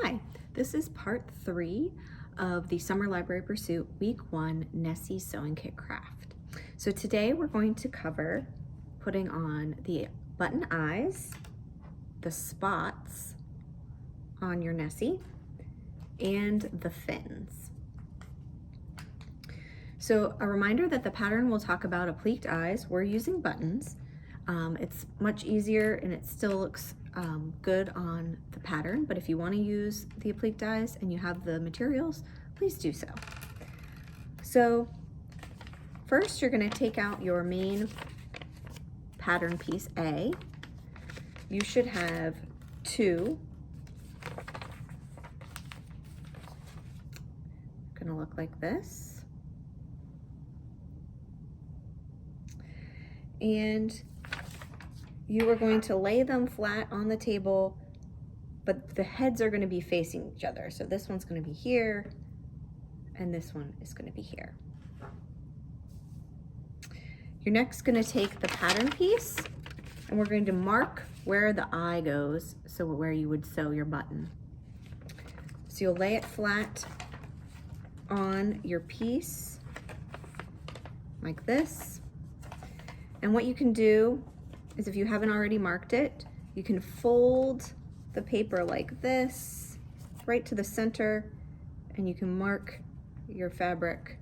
Hi, this is part 3 of the Summer Library Pursuit Week 1 Nessie Sewing Kit Craft. So today we're going to cover putting on the button eyes, the spots on your Nessie, and the fins. So a reminder that the pattern will talk about appliqued eyes. We're using buttons. It's much easier and it still looks good on the pattern, but if you want to use the appliqued eyes and you have the materials, please do so. So first you're going to take out your main pattern piece A. You should have 2. Going to look like this. And you are going to lay them flat on the table, but the heads are going to be facing each other. So this one's going to be here, and this one is going to be here. You're next going to take the pattern piece, and we're going to mark where the eye goes, so where you would sew your button. So you'll lay it flat on your piece, like this. And what you can do is, if you haven't already marked it, you can fold the paper like this, right to the center, and you can mark your fabric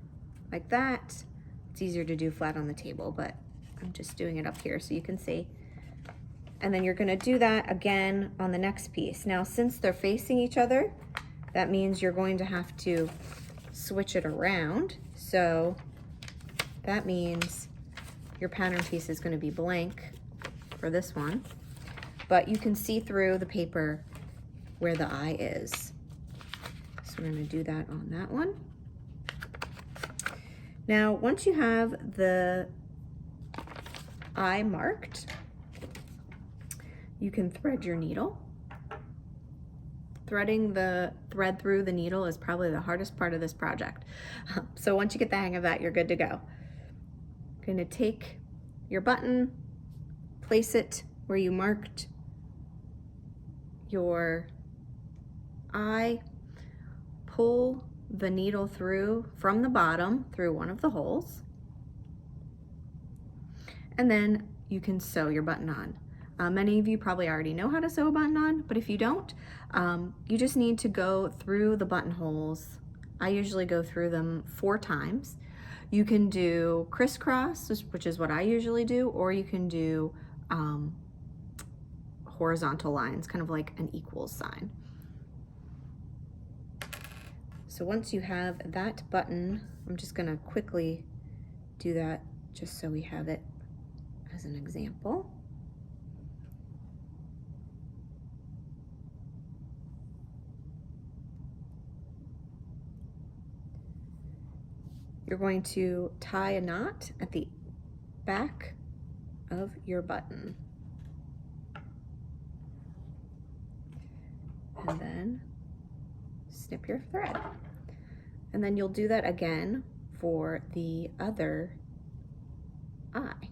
like that. It's easier to do flat on the table, but I'm just doing it up here so you can see. And then you're gonna do that again on the next piece. Now, since they're facing each other, that means you're going to have to switch it around. So that means your pattern piece is going to be blank for this one, but you can see through the paper where the eye is. So we're going to do that on that one. Now, once you have the eye marked, you can thread your needle. Threading the thread through the needle is probably the hardest part of this project. So once you get the hang of that, you're good to go. Going to take your button, place it where you marked your eye, pull the needle through from the bottom through one of the holes, and then you can sew your button on. Many of you probably already know how to sew a button on, but if you don't, you just need to go through the buttonholes. I usually go through them 4 times. You can do crisscross, which is what I usually do, or you can do horizontal lines, kind of like an equals sign. So once you have that button, I'm just gonna quickly do that just so we have it as an example. You're going to tie a knot at the back of your button. And then snip your thread. And then you'll do that again for the other eye.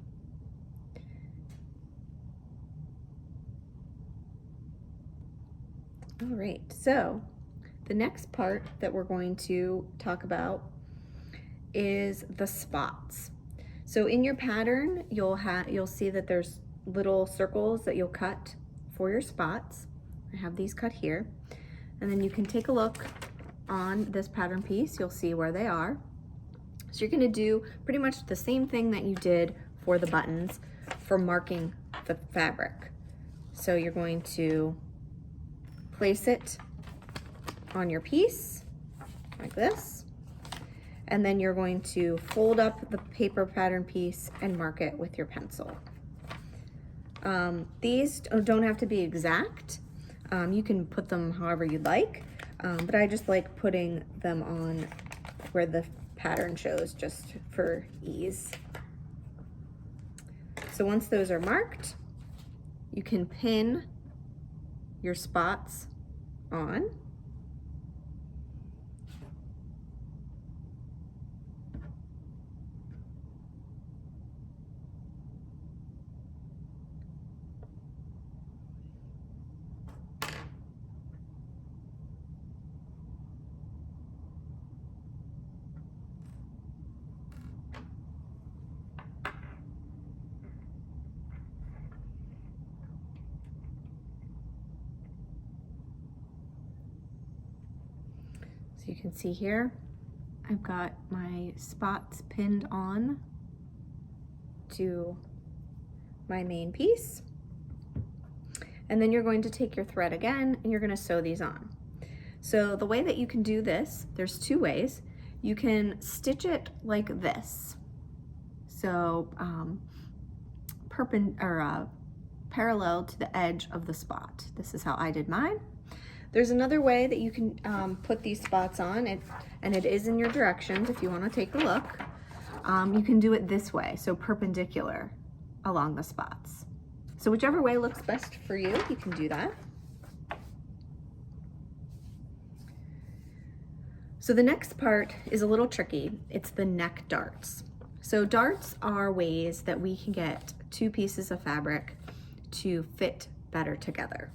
All right, so the next part that we're going to talk about is the spots. So in your pattern, you'll see that there's little circles that you'll cut for your spots. I have these cut here. And then you can take a look on this pattern piece. You'll see where they are. So you're gonna do pretty much the same thing that you did for the buttons for marking the fabric. So you're going to place it on your piece like this. And then you're going to fold up the paper pattern piece and mark it with your pencil. These don't have to be exact. You can put them however you'd like, but I just like putting them on where the pattern shows just for ease. So once those are marked, you can pin your spots on. So you can see here, I've got my spots pinned on to my main piece. And then you're going to take your thread again and you're going to sew these on. So the way that you can do this, there's two ways. You can stitch it like this. So parallel to the edge of the spot. This is how I did mine. There's another way that you can put these spots on, and it is in your directions if you want to take a look. You can do it this way, so perpendicular along the spots. So whichever way looks best for you, you can do that. So the next part is a little tricky. It's the neck darts. So darts are ways that we can get two pieces of fabric to fit better together.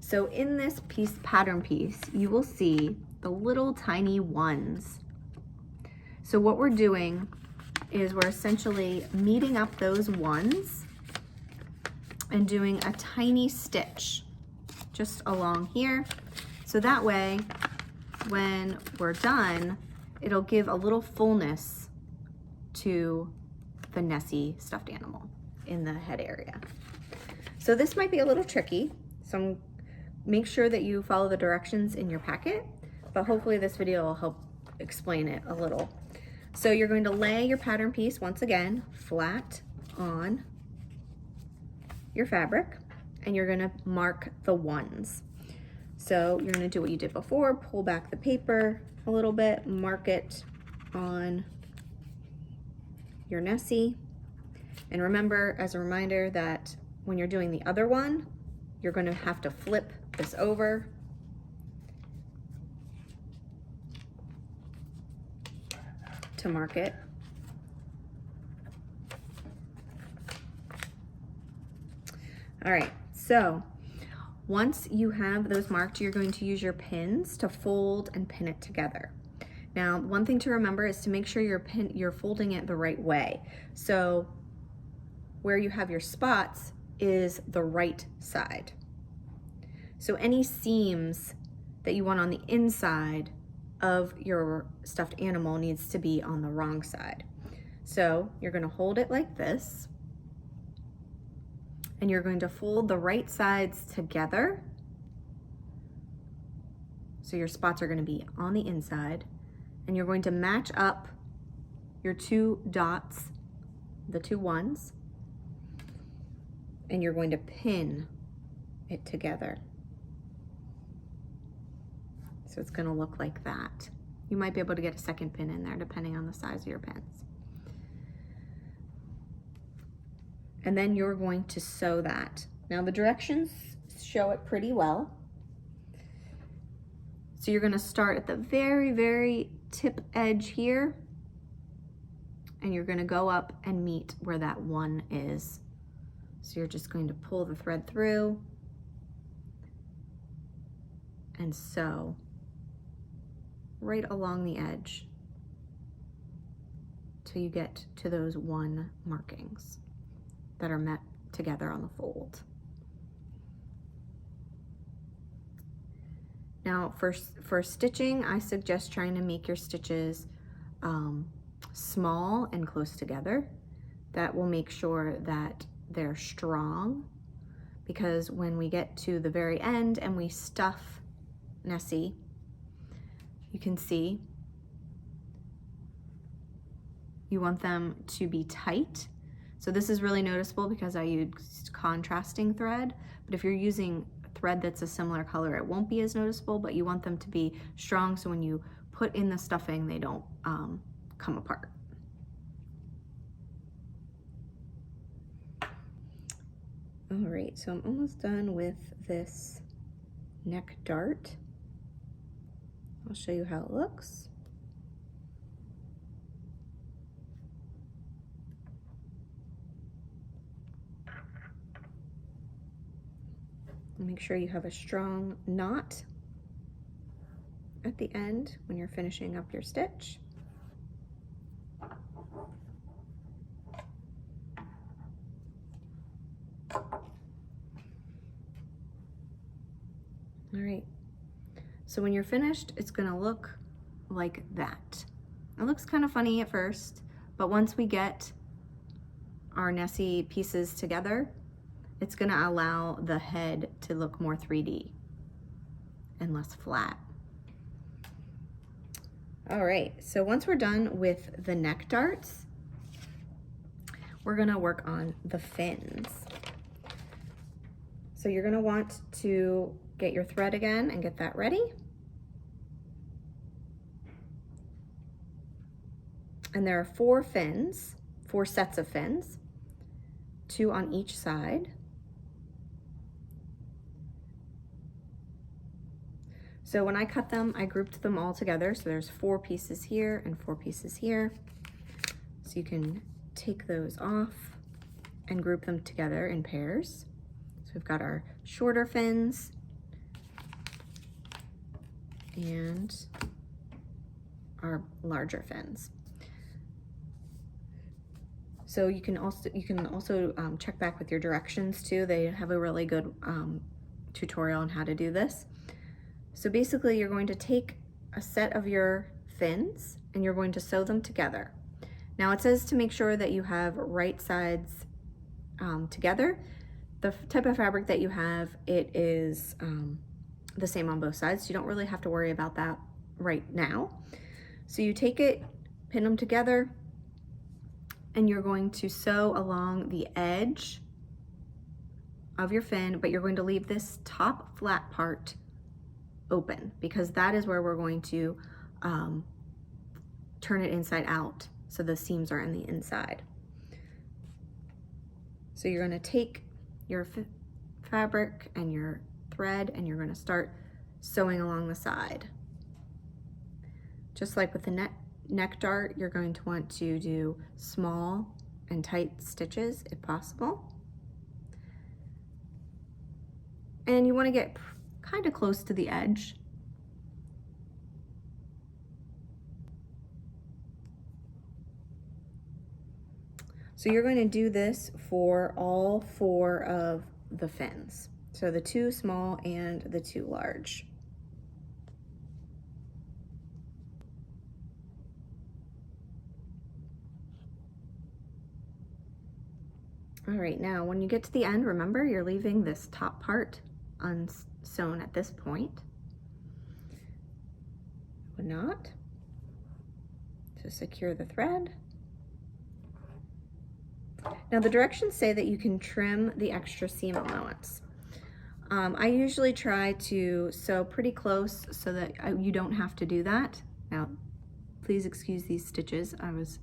So in this pattern piece, you will see the little tiny ones. So what we're doing is we're essentially meeting up those ones and doing a tiny stitch just along here. So that way, when we're done, it'll give a little fullness to the Nessie stuffed animal in the head area. So this might be a little tricky, so make sure that you follow the directions in your packet, but hopefully this video will help explain it a little. So you're going to lay your pattern piece once again flat on your fabric, and you're going to mark the ones. So you're going to do what you did before, pull back the paper a little bit, mark it on your Nessie. And remember, as a reminder, that when you're doing the other one, you're going to have to flip this over to mark it. All right, so once you have those marked, you're going to use your pins to fold and pin it together. Now, one thing to remember is to make sure you're folding it the right way. So where you have your spots is the right side. So any seams that you want on the inside of your stuffed animal needs to be on the wrong side. So you're going to hold it like this, and you're going to fold the right sides together. So your spots are going to be on the inside, and you're going to match up your two dots, the two ones, and you're going to pin it together. So it's going to look like that. You might be able to get a second pin in there depending on the size of your pins. And then you're going to sew that. Now the directions show it pretty well. So you're going to start at the very, very tip edge here, and you're going to go up and meet where that one is. So you're just going to pull the thread through and sew right along the edge till you get to those one markings that are met together on the fold. Now for stitching, I suggest trying to make your stitches small and close together. That will make sure that they're strong, because when we get to the very end and we stuff Nessie, you can see you want them to be tight. So this is really noticeable because I used contrasting thread, but if you're using thread that's a similar color, it won't be as noticeable, but you want them to be strong so when you put in the stuffing, they don't come apart. All right, so I'm almost done with this neck dart. I'll show you how it looks. Make sure you have a strong knot at the end when you're finishing up your stitch. All right, so when you're finished, it's gonna look like that. It looks kind of funny at first, but once we get our Nessie pieces together, it's gonna allow the head to look more 3D and less flat. All right, so once we're done with the neck darts, we're gonna work on the fins. So you're gonna want to get your thread again and get that ready. And there are 4 fins, 4 sets of fins, 2 on each side. So when I cut them, I grouped them all together. So there's 4 pieces here and 4 pieces here. So you can take those off and group them together in pairs. So we've got our shorter fins and our larger fins. So you can also check back with your directions too. They have a really good tutorial on how to do this. So basically you're going to take a set of your fins and you're going to sew them together. Now it says to make sure that you have right sides together. The type of fabric that you have, it is the same on both sides. So you don't really have to worry about that right now. So you take it, pin them together, and you're going to sew along the edge of your fin, but you're going to leave this top flat part open because that is where we're going to turn it inside out so the seams are in the inside. So you're going to take your fabric and your thread and you're going to start sewing along the side. Just like with the neck dart, you're going to want to do small and tight stitches if possible. And you want to get kind of close to the edge. So you're going to do this for all 4 of the fins. So the 2 small and the 2 large. All right, now when you get to the end, remember you're leaving this top part unsewn at this point. Would not. To secure the thread. Now the directions say that you can trim the extra seam allowance. I usually try to sew pretty close so that you don't have to do that. Now, please excuse these stitches. I was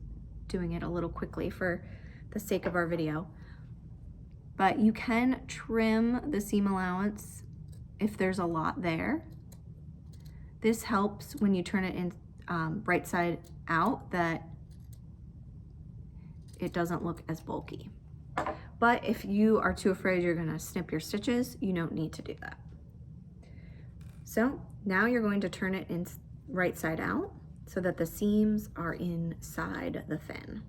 doing it a little quickly for the sake of our video. But you can trim the seam allowance if there's a lot there. This helps when you turn it in right side out that it doesn't look as bulky. But if you are too afraid you're gonna snip your stitches, you don't need to do that. So now you're going to turn it in right side out so that the seams are inside the fin.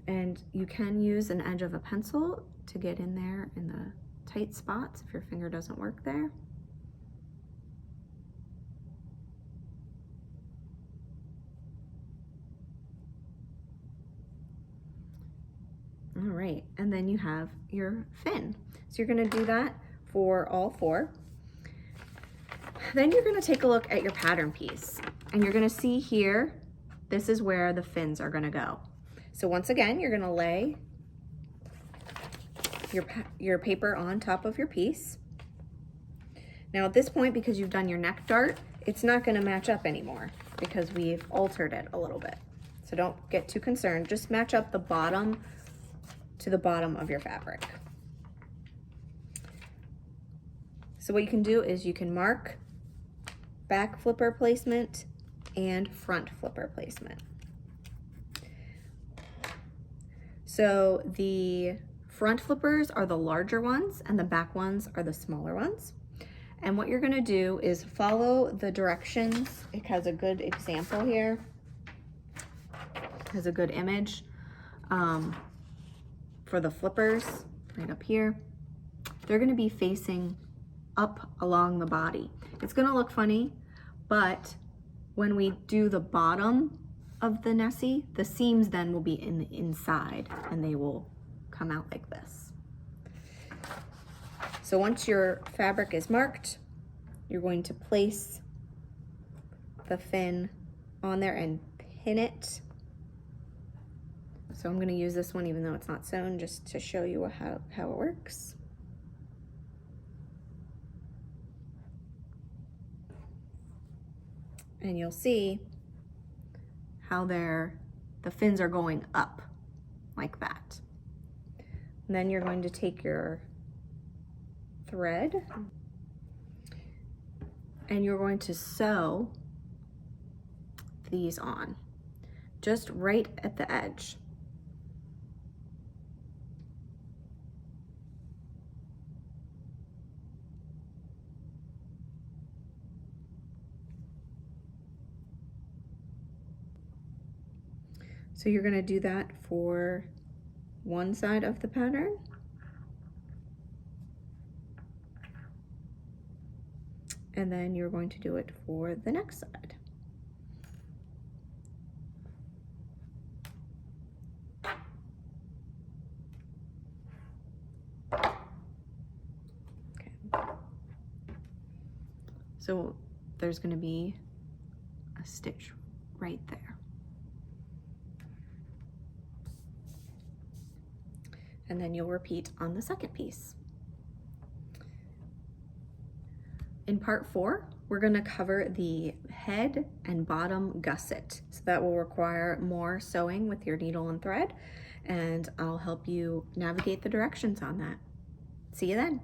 And you can use an edge of a pencil to get in there in the tight spots if your finger doesn't work there. All right, and then you have your fin. So you're gonna do that for all 4. Then you're gonna take a look at your pattern piece and you're gonna see here, this is where the fins are gonna go. So once again, you're gonna lay your paper on top of your piece. Now at this point, because you've done your neck dart, it's not gonna match up anymore because we've altered it a little bit. So don't get too concerned, just match up the bottom to the bottom of your fabric. So what you can do is you can mark back flipper placement and front flipper placement. So the front flippers are the larger ones and the back ones are the smaller ones. And what you're gonna do is follow the directions. It has a good example here, has a good image. for the flippers, right up here, they're gonna be facing up along the body. It's gonna look funny, but when we do the bottom of the Nessie, the seams then will be in the inside and they will come out like this. So once your fabric is marked, you're going to place the fin on there and pin it. So I'm going to use this one even though it's not sewn, just to show you how it works. And you'll see how the fins are going up like that. And then you're going to take your thread and you're going to sew these on, just right at the edge. So you're going to do that for one side of the pattern. And then you're going to do it for the next side. Okay. So there's going to be a stitch right there. And then you'll repeat on the second piece. In part 4, we're going to cover the head and bottom gusset. So that will require more sewing with your needle and thread, and I'll help you navigate the directions on that. See you then.